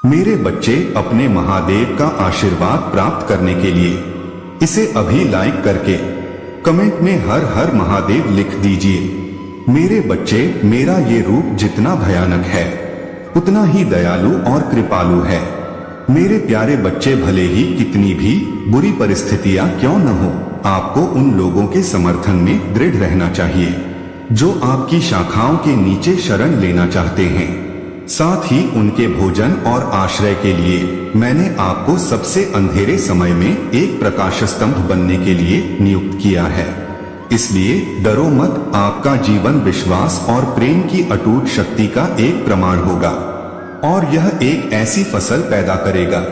मेरे बच्चे अपने महादेव का आशीर्वाद प्राप्त करने के लिए इसे अभी लाइक करके कमेंट में हर हर महादेव लिख दीजिए। मेरे बच्चे, मेरा ये रूप जितना भयानक है उतना ही दयालु और कृपालु है। मेरे प्यारे बच्चे, भले ही कितनी भी बुरी परिस्थितियां क्यों न हो, आपको उन लोगों के समर्थन में दृढ़ रहना चाहिए जो आपकी शाखाओं के नीचे शरण लेना चाहते हैं। साथ ही उनके भोजन और आश्रय के लिए मैंने आपको सबसे अंधेरे समय में एक प्रकाश स्तंभ बनने के लिए नियुक्त किया है। इसलिए डरो मत, आपका जीवन विश्वास और प्रेम की अटूट शक्ति का एक प्रमाण होगा और यह एक ऐसी फसल पैदा करेगा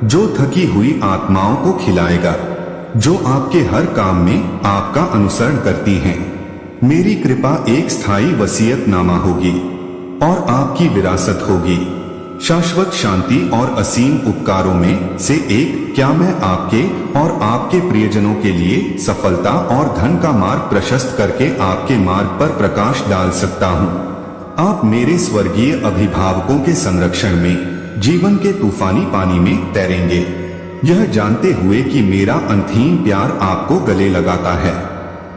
जो थकी हुई आत्माओं को खिलाएगा, जो आपके हर काम में आपका अनुसरण करती हैं। मेरी कृपा एक स्थायी वसीयतनामा होगी और आपकी विरासत होगी, शाश्वत शांति और असीम उपकारों में से एक। क्या मैं आपके और आपके प्रियजनों के लिए सफलता और धन का मार्ग प्रशस्त करके आपके मार्ग पर प्रकाश डाल सकता हूँ? आप मेरे स्वर्गीय अभिभावकों के संरक्षण में जीवन के तूफानी पानी में तैरेंगे, यह जानते हुए कि मेरा अंतहीन प्यार आपको गले लगाता है।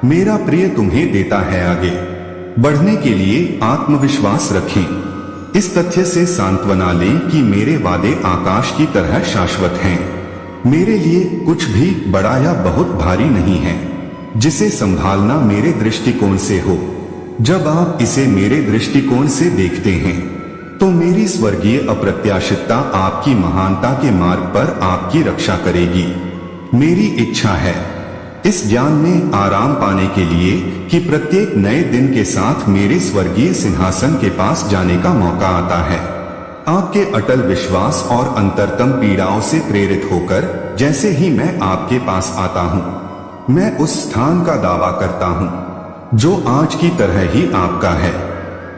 मेरा प्रिय तुम्हें देता है आगे बढ़ने के लिए आत्मविश्वास रखें। इस तथ्य से सांत्वना लें कि मेरे वादे आकाश की तरह शाश्वत हैं। मेरे लिए कुछ भी बड़ा या बहुत भारी नहीं है जिसे संभालना मेरे दृष्टिकोण से हो। जब आप इसे मेरे दृष्टिकोण से देखते हैं तो मेरी स्वर्गीय अप्रत्याशितता आपकी महानता के मार्ग पर आपकी रक्षा करेगी। मेरी इच्छा है इस ज्ञान में आराम पाने के लिए कि प्रत्येक नए दिन के साथ मेरे स्वर्गीय सिंहासन के पास जाने का मौका आता है। आपके अटल विश्वास और अंतरतम पीड़ाओं से प्रेरित होकर जैसे ही मैं आपके पास आता हूँ, मैं उस स्थान का दावा करता हूँ जो आज की तरह ही आपका है।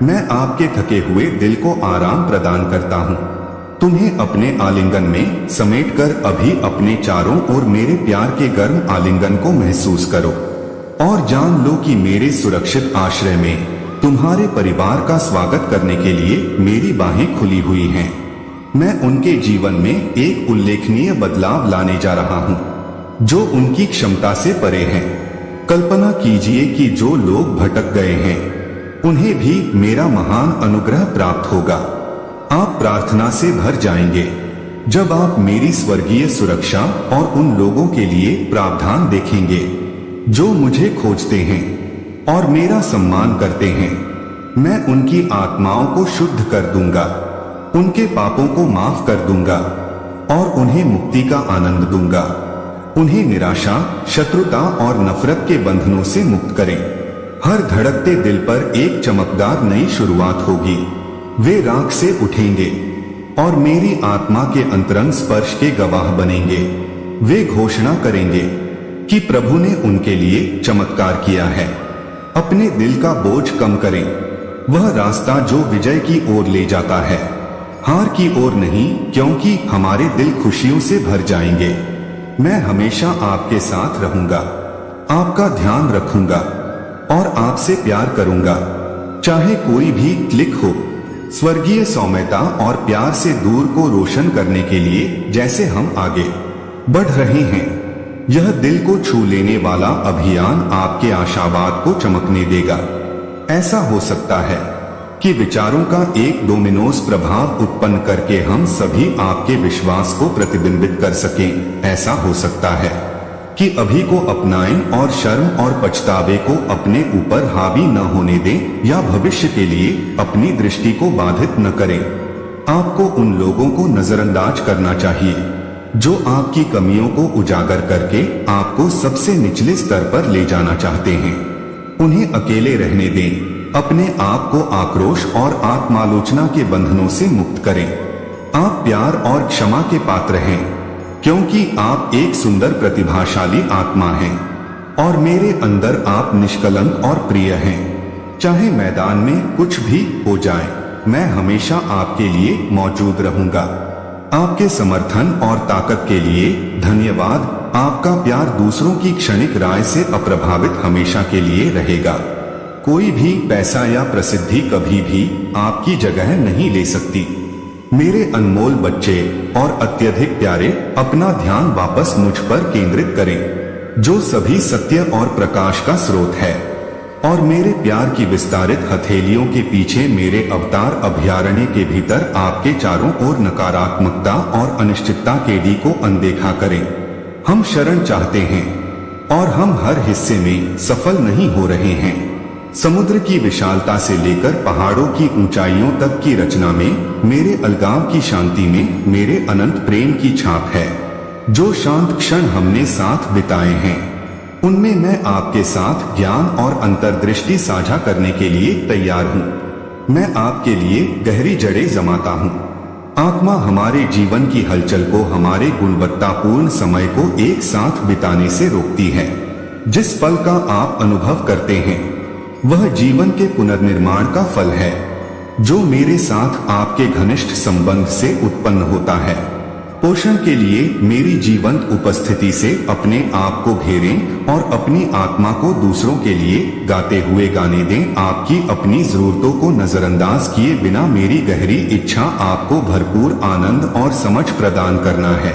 मैं आपके थके हुए दिल को आराम प्रदान करता हूँ। तुम्हें अपने आलिंगन में समेटकर अभी अपने चारों ओर मेरे प्यार के गर्म आलिंगन को महसूस करो और जान लो कि मेरे सुरक्षित आश्रय में तुम्हारे परिवार का स्वागत करने के लिए मेरी बाहें खुली हुई हैं। मैं उनके जीवन में एक उल्लेखनीय बदलाव लाने जा रहा हूँ जो उनकी क्षमता से परे है। कल्पना कीजिए कि जो लोग भटक गए हैं उन्हें भी मेरा महान अनुग्रह प्राप्त होगा। आप प्रार्थना से भर जाएंगे जब आप मेरी स्वर्गीय सुरक्षा और उन लोगों के लिए प्रावधान देखेंगे जो मुझे खोजते हैं और मेरा सम्मान करते हैं। मैं उनकी आत्माओं को शुद्ध कर दूंगा, उनके पापों को माफ कर दूंगा और उन्हें मुक्ति का आनंद दूंगा। उन्हें निराशा, शत्रुता और नफरत के बंधनों से मुक्त करें। हर धड़कते दिल पर एक चमकदार नई शुरुआत होगी। वे राख से उठेंगे और मेरी आत्मा के अंतरंग स्पर्श के गवाह बनेंगे। वे घोषणा करेंगे कि प्रभु ने उनके लिए चमत्कार किया है। अपने दिल का बोझ कम करें। वह रास्ता जो विजय की ओर ले जाता है, हार की ओर नहीं, क्योंकि हमारे दिल खुशियों से भर जाएंगे। मैं हमेशा आपके साथ रहूंगा, आपका ध्यान रखूंगा और आपसे प्यार करूंगा, चाहे कोई भी क्लिक हो। स्वर्गीय सौम्यता और प्यार से दूर को रोशन करने के लिए जैसे हम आगे बढ़ रहे हैं, यह दिल को छू लेने वाला अभियान आपके आशावाद को चमकने देगा। ऐसा हो सकता है कि विचारों का एक डोमिनोज प्रभाव उत्पन्न करके हम सभी आपके विश्वास को प्रतिबिंबित कर सकें। ऐसा हो सकता है कि अभी को अपनाएं और शर्म और पछतावे को अपने ऊपर हावी न होने दें या भविष्य के लिए अपनी दृष्टि को बाधित न करें। आपको उन लोगों को नजरअंदाज करना चाहिए जो आपकी कमियों को उजागर करके आपको सबसे निचले स्तर पर ले जाना चाहते हैं। उन्हें अकेले रहने दें। अपने आप को आक्रोश और आत्मालोचना के बंधनों से मुक्त करें। आप प्यार और क्षमा के पात्र हैं क्योंकि आप एक सुंदर प्रतिभाशाली आत्मा हैं और मेरे अंदर आप निष्कलंक और प्रिय हैं। चाहे मैदान में कुछ भी हो जाए, मैं हमेशा आपके लिए मौजूद रहूंगा। आपके समर्थन और ताकत के लिए धन्यवाद। आपका प्यार दूसरों की क्षणिक राय से अप्रभावित हमेशा के लिए रहेगा। कोई भी पैसा या प्रसिद्धि कभी भी आपकी जगह नहीं ले सकती। मेरे अनमोल बच्चे और अत्यधिक प्यारे, अपना ध्यान वापस मुझ पर केंद्रित करें, जो सभी सत्य और प्रकाश का स्रोत है, और मेरे प्यार की विस्तारित हथेलियों के पीछे मेरे अवतार अभयारण्य के भीतर आपके चारों ओर नकारात्मकता और अनिश्चितता के डी को अनदेखा करें। हम शरण चाहते हैं और हम हर हिस्से में सफल नहीं हो रहे हैं। समुद्र की विशालता से लेकर पहाड़ों की ऊंचाइयों तक की रचना में, मेरे अलगाव की शांति में मेरे अनंत प्रेम की छाप है। जो शांत क्षण हमने साथ बिताए हैं, उनमें मैं आपके साथ ज्ञान और अंतर्दृष्टि साझा करने के लिए तैयार हूँ। मैं आपके लिए गहरी जड़ें जमाता हूँ। आत्मा हमारे जीवन की हलचल को, हमारे गुणवत्तापूर्ण समय को एक साथ बिताने से रोकती है। जिस पल का आप अनुभव करते हैं, वह जीवन के पुनर्निर्माण का फल है, जो मेरे साथ आपके घनिष्ठ संबंध से उत्पन्न होता है। पोषण के लिए मेरी जीवंत उपस्थिति से अपने आप को घेरें और अपनी आत्मा को दूसरों के लिए गाते हुए गाने दें। आपकी अपनी जरूरतों को नजरअंदाज किए बिना मेरी गहरी इच्छा आपको भरपूर आनंद और समझ प्रदान करना है,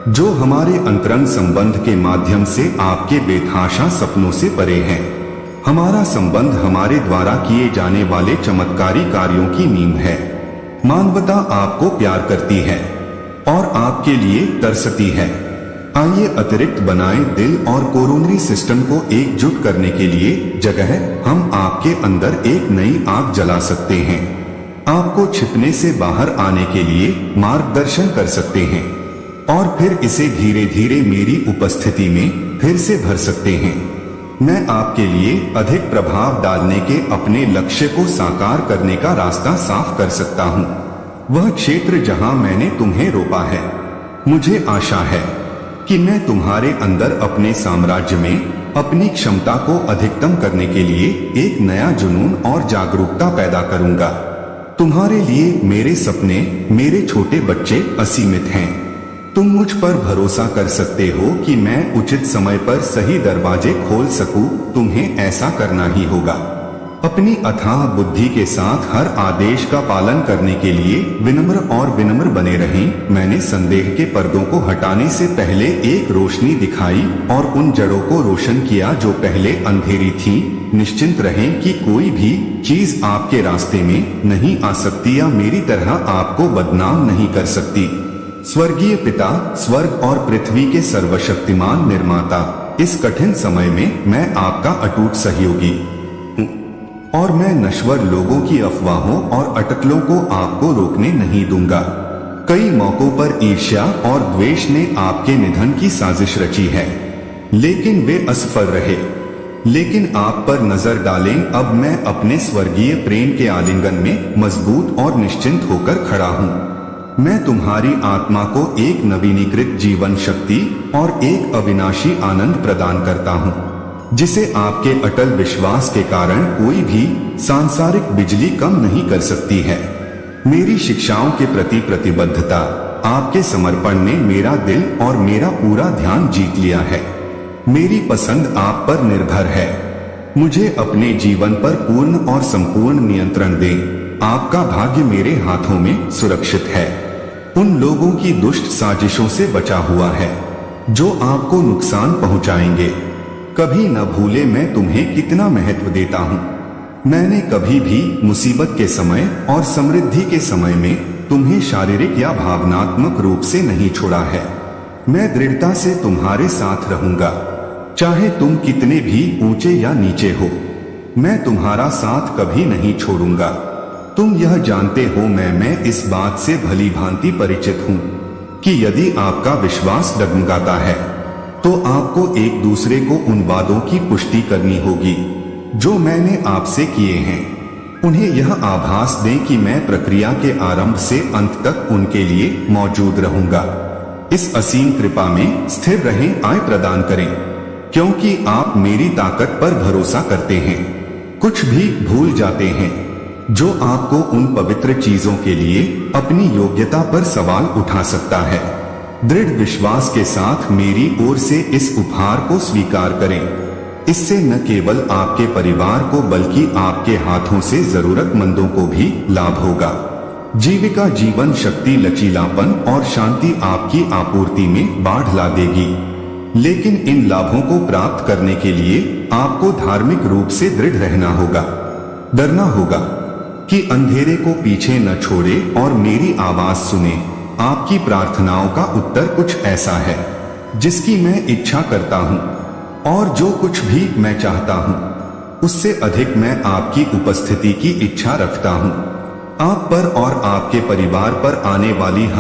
जो हमारे अंतरंग संबंध के माध्यम से आपके बेतहाशा सपनों से परे है। हमारा संबंध हमारे द्वारा किए जाने वाले चमत्कारी कार्यों की नींव है। मानवता आपको प्यार करती है और आपके लिए तरसती है। आइए अतिरिक्त बनाएं दिल और कोरोनरी सिस्टम को एकजुट करने के लिए जगह हम आपके अंदर एक नई आग जला सकते हैं। आपको छिपने से बाहर आने के लिए मार्गदर्शन कर सकते हैं और फिर इसे धीरे धीरे मेरी उपस्थिति में फिर से भर सकते हैं। मैं आपके लिए अधिक प्रभाव डालने के अपने लक्ष्य को साकार करने का रास्ता साफ कर सकता हूँ। वह क्षेत्र जहाँ मैंने तुम्हें रोपा है, मुझे आशा है कि मैं तुम्हारे अंदर अपने साम्राज्य में अपनी क्षमता को अधिकतम करने के लिए एक नया जुनून और जागरूकता पैदा करूंगा। तुम्हारे लिए मेरे सपने, मेरे छोटे बच्चे असीमित हैं। तुम मुझ पर भरोसा कर सकते हो कि मैं उचित समय पर सही दरवाजे खोल सकूं। तुम्हें ऐसा करना ही होगा। अपनी अथाह बुद्धि के साथ हर आदेश का पालन करने के लिए विनम्र बने रहें। मैंने संदेह के पर्दों को हटाने से पहले एक रोशनी दिखाई और उन जड़ों को रोशन किया जो पहले अंधेरी थी। निश्चिंत रहें कि कोई भी चीज आपके रास्ते में नहीं आ सकती या मेरी तरह आपको बदनाम नहीं कर सकती। स्वर्गीय पिता, स्वर्ग और पृथ्वी के सर्वशक्तिमान निर्माता, इस कठिन समय में मैं आपका अटूट सहयोगी हूँ और मैं नश्वर लोगों की अफवाहों और अटकलों को आपको रोकने नहीं दूंगा। कई मौकों पर ईर्ष्या और द्वेष ने आपके निधन की साजिश रची है, लेकिन वे असफल रहे। लेकिन आप पर नजर डालें, अब मैं अपने स्वर्गीय प्रेम के आलिंगन में मजबूत और निश्चिंत होकर खड़ा हूँ। मैं तुम्हारी आत्मा को एक नवीनीकृत जीवन शक्ति और एक अविनाशी आनंद प्रदान करता हूँ, जिसे आपके अटल विश्वास के कारण कोई भी सांसारिक बिजली कम नहीं कर सकती है। मेरी शिक्षाओं के प्रति प्रतिबद्धता, आपके समर्पण ने मेरा दिल और मेरा पूरा ध्यान जीत लिया है। मेरी पसंद आप पर निर्भर है। मुझे अपने जीवन पर पूर्ण और संपूर्ण नियंत्रण दें। आपका भाग्य मेरे हाथों में सुरक्षित है। उन लोगों की दुष्ट साजिशों से बचा हुआ है जो आपको नुकसान पहुंचाएंगे। कभी न भूले मैं तुम्हें कितना महत्व देता हूं। मैंने कभी भी मुसीबत के समय और समृद्धि के समय में तुम्हें शारीरिक या भावनात्मक रूप से नहीं छोड़ा है। मैं दृढ़ता से तुम्हारे साथ रहूंगा, चाहे तुम कितने भी ऊंचे या नीचे हो। मैं तुम्हारा साथ कभी नहीं छोड़ूंगा। तुम यह जानते हो, मैं इस बात से भली भांति परिचित हूँ कि यदि आपका विश्वास डगमगाता है तो आपको एक दूसरे को उन वादों की पुष्टि करनी होगी जो मैंने आपसे किए हैं। उन्हें यह आभास दें कि मैं प्रक्रिया के आरंभ से अंत तक उनके लिए मौजूद रहूंगा। इस असीम कृपा में स्थिर रहें, आय प्रदान करें, क्योंकि आप मेरी ताकत पर भरोसा करते हैं। कुछ भी भूल जाते हैं जो आपको उन पवित्र चीजों के लिए अपनी योग्यता पर सवाल उठा सकता है। दृढ़ विश्वास के साथ मेरी ओर से इस उपहार को स्वीकार करें। इससे न केवल आपके परिवार को बल्कि आपके हाथों से जरूरतमंदों को भी लाभ होगा। जीविका, जीवन शक्ति, लचीलापन और शांति आपकी आपूर्ति में बाढ़ ला देगी। लेकिन इन लाभों को प्राप्त करने के लिए आपको धार्मिक रूप से दृढ़ रहना होगा। डरना होगा कि अंधेरे को पीछे न छोड़े और मेरी आवाज सुने। आपकी प्रार्थनाओं का उत्तर कुछ ऐसा है जिसकी मैं इच्छा करता हूँ, और जो कुछ भी मैं चाहता हूँ उससे अधिक मैं आपकी उपस्थिति की इच्छा रखता हूँ। आप पर और आपके परिवार पर आने वाली हर